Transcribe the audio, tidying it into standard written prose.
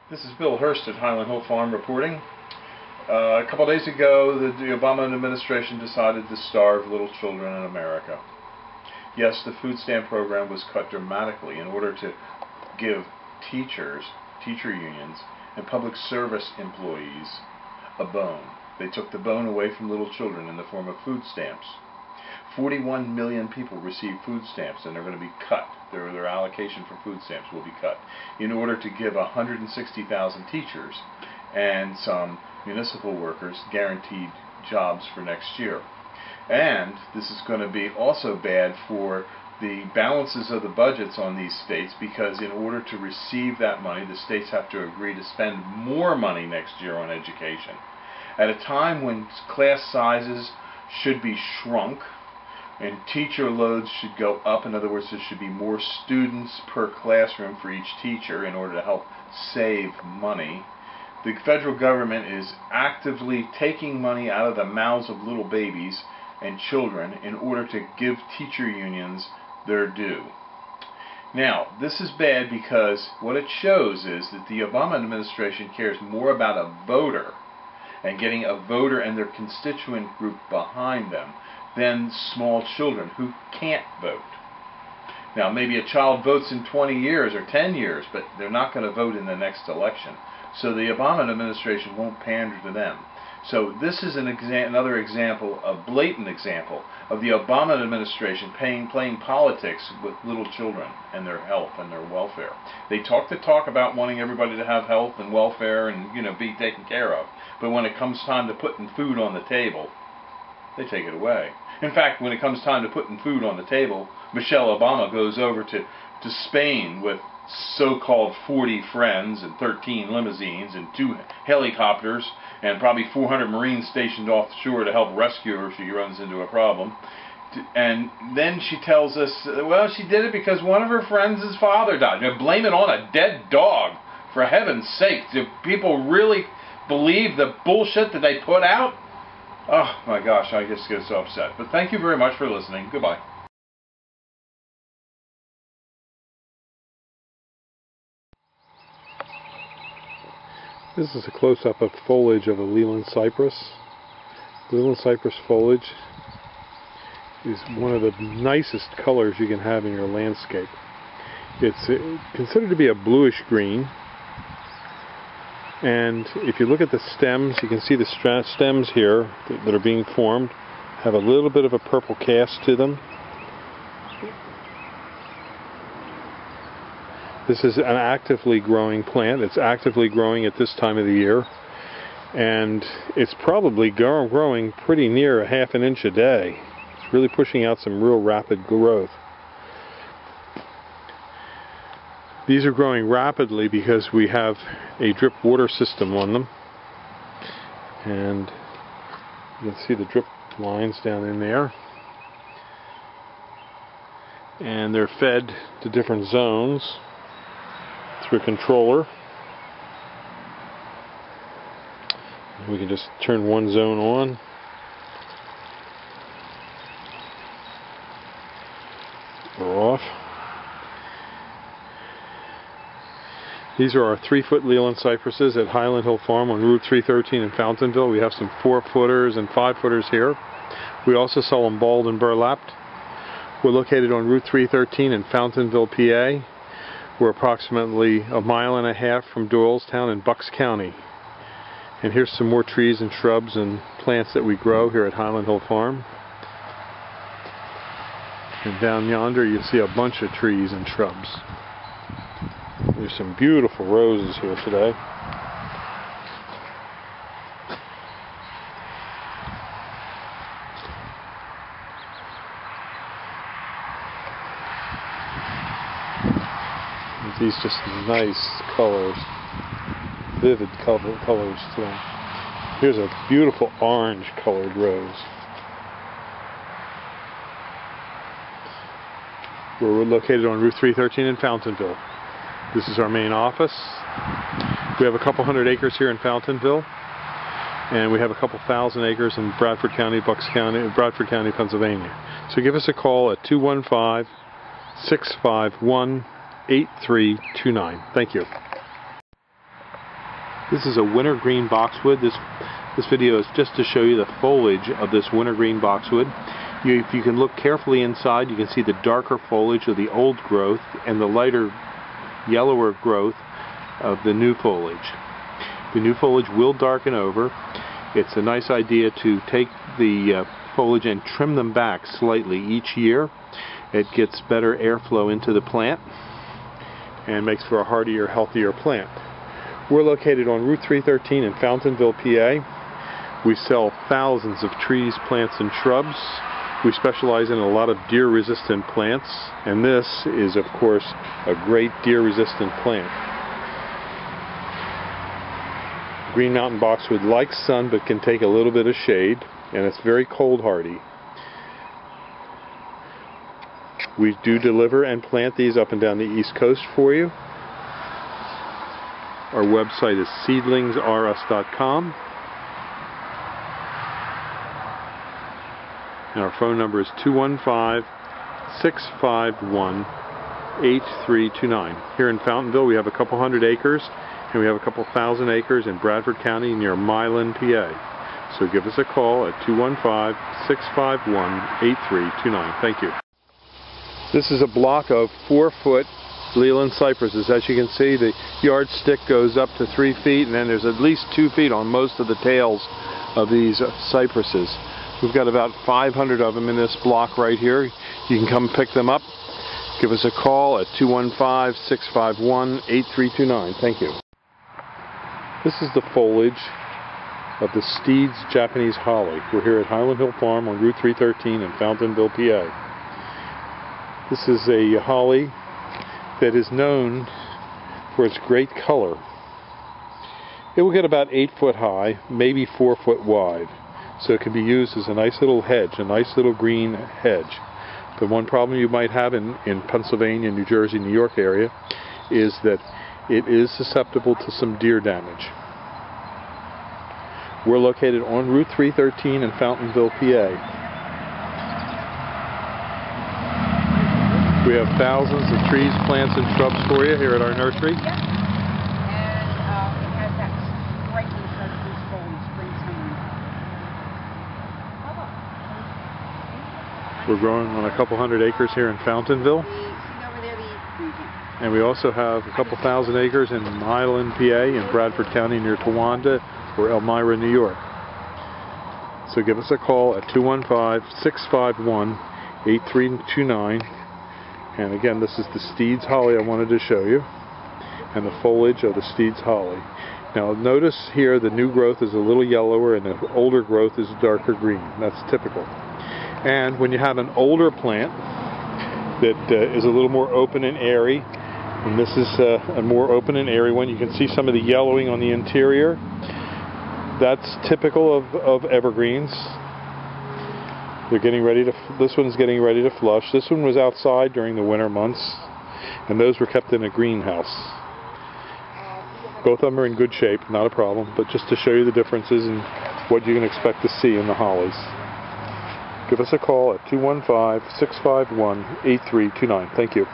This is Bill Hurst at Highland Hill Farm reporting. A couple days ago, the Obama administration decided to starve little children in America. Yes, the food stamp program was cut dramatically in order to give teachers, teacher unions, and public service employees a bone. They took the bone away from little children in the form of food stamps. 41 million people receive food stamps, and they're going to be cut. Their allocation for food stamps will be cut in order to give 160,000 teachers and some municipal workers guaranteed jobs for next year. And this is going to be also bad for the balances of the budgets on these states, because in order to receive that money, the states have to agree to spend more money next year on education. At a time when class sizes should be shrunk and teacher loads should go up, in other words, there should be more students per classroom for each teacher in order to help save money, the federal government is actively taking money out of the mouths of little babies and children in order to give teacher unions their due. Now, this is bad because what it shows is that the Obama administration cares more about a voter and getting a voter and their constituent group behind them than small children who can't vote. Now, maybe a child votes in 20 years or 10 years, but they're not going to vote in the next election. So the Obama administration won't pander to them. So this is another example, a blatant example, of the Obama administration playing politics with little children and their health and their welfare. They talk the talk about wanting everybody to have health and welfare and, be taken care of. But when it comes time to putting food on the table, they take it away. In fact, when it comes time to putting food on the table, Michelle Obama goes over to Spain with so-called 40 friends and 13 limousines and 2 helicopters and probably 400 Marines stationed offshore to help rescue her if she runs into a problem. And then she tells us, well, she did it because one of her friends' father died. Blame it on a dead dog. For heaven's sake, do people really believe the bullshit that they put out? Oh my gosh, I just get so upset. But thank you very much for listening. Goodbye. This is a close-up of foliage of a Leland cypress. Leland cypress foliage is one of the nicest colors you can have in your landscape. It's considered to be a bluish green. And if you look at the stems, you can see the stems here that are being formed have a little bit of a purple cast to them. This is an actively growing plant. It's actively growing at this time of the year. And it's probably growing pretty near a half an inch a day. It's really pushing out some real rapid growth. These are growing rapidly because we have a drip water system on them. And you can see the drip lines down in there. And they're fed to different zones through a controller. We can just turn one zone on. Or off. These are our 3-foot Leland cypresses at Highland Hill Farm on Route 313 in Fountainville. We have some 4-footers and 5-footers here. We also sell them balled and burlapped. We're located on Route 313 in Fountainville, PA. We're approximately 1.5 miles from Doylestown in Bucks County. And here's some more trees and shrubs and plants that we grow here at Highland Hill Farm. And down yonder you see a bunch of trees and shrubs. There's some beautiful roses here today. These just nice colors, vivid colors to them. Here's a beautiful orange colored rose. We're located on Route 313 in Fountainville. This is our main office. We have a couple hundred acres here in Fountainville, and we have a couple thousand acres in Bradford County, Pennsylvania. So give us a call at 215-651-8329. Thank you. This is a wintergreen boxwood. This video is just to show you the foliage of this wintergreen boxwood. If you can look carefully inside, you can see the darker foliage of the old growth and the lighter yellower growth of the new foliage. The new foliage will darken over. It's a nice idea to take the foliage and trim them back slightly each year. It gets better airflow into the plant and makes for a hardier, healthier plant. We're located on Route 313 in Fountainville, PA. We sell thousands of trees, plants, and shrubs. We specialize in a lot of deer-resistant plants, and this is, of course, a great deer-resistant plant. Green Mountain Boxwood likes sun but can take a little bit of shade, and it's very cold hardy. We do deliver and plant these up and down the East Coast for you. Our website is seedlingsrus.com, and our phone number is 215-651-8329. Here in Fountainville, we have a couple hundred acres, and we have a couple thousand acres in Bradford County near Milan, PA. So give us a call at 215-651-8329. Thank you. This is a block of 4-foot Leland cypresses. As you can see, the yardstick goes up to 3 feet, and then there's at least 2 feet on most of the tails of these cypresses. We've got about 500 of them in this block right here. You can come pick them up. Give us a call at 215-651-8329. Thank you. This is the foliage of the Steed's Japanese holly. We're here at Highland Hill Farm on Route 313 in Fountainville, PA. This is a holly that is known for its great color. It will get about 8 foot high, maybe 4 foot wide. So it can be used as a nice little hedge, a nice little green hedge. The one problem you might have in Pennsylvania, New Jersey, New York area is that it is susceptible to some deer damage. We're located on Route 313 in Fountainville, PA. We have thousands of trees, plants, and shrubs for you here at our nursery. Yep. And it has that striking chartreuse foliage, spring singing. We're growing on a couple hundred acres here in Fountainville. And we also have a couple thousand acres in Milan, PA, in Bradford County near Towanda, or Elmira, New York. So give us a call at 215-651-8329. And again, this is the Steed's holly I wanted to show you, and the foliage of the Steed's holly. Now notice here the new growth is a little yellower and the older growth is darker green. That's typical. And when you have an older plant that is a little more open and airy, and this is a more open and airy one, you can see some of the yellowing on the interior. That's typical of evergreens. They're getting ready to. This one's getting ready to flush. This one was outside during the winter months, and those were kept in a greenhouse. Both of them are in good shape, not a problem, but just to show you the differences in what you can expect to see in the hollies. Give us a call at 215-651-8329. Thank you.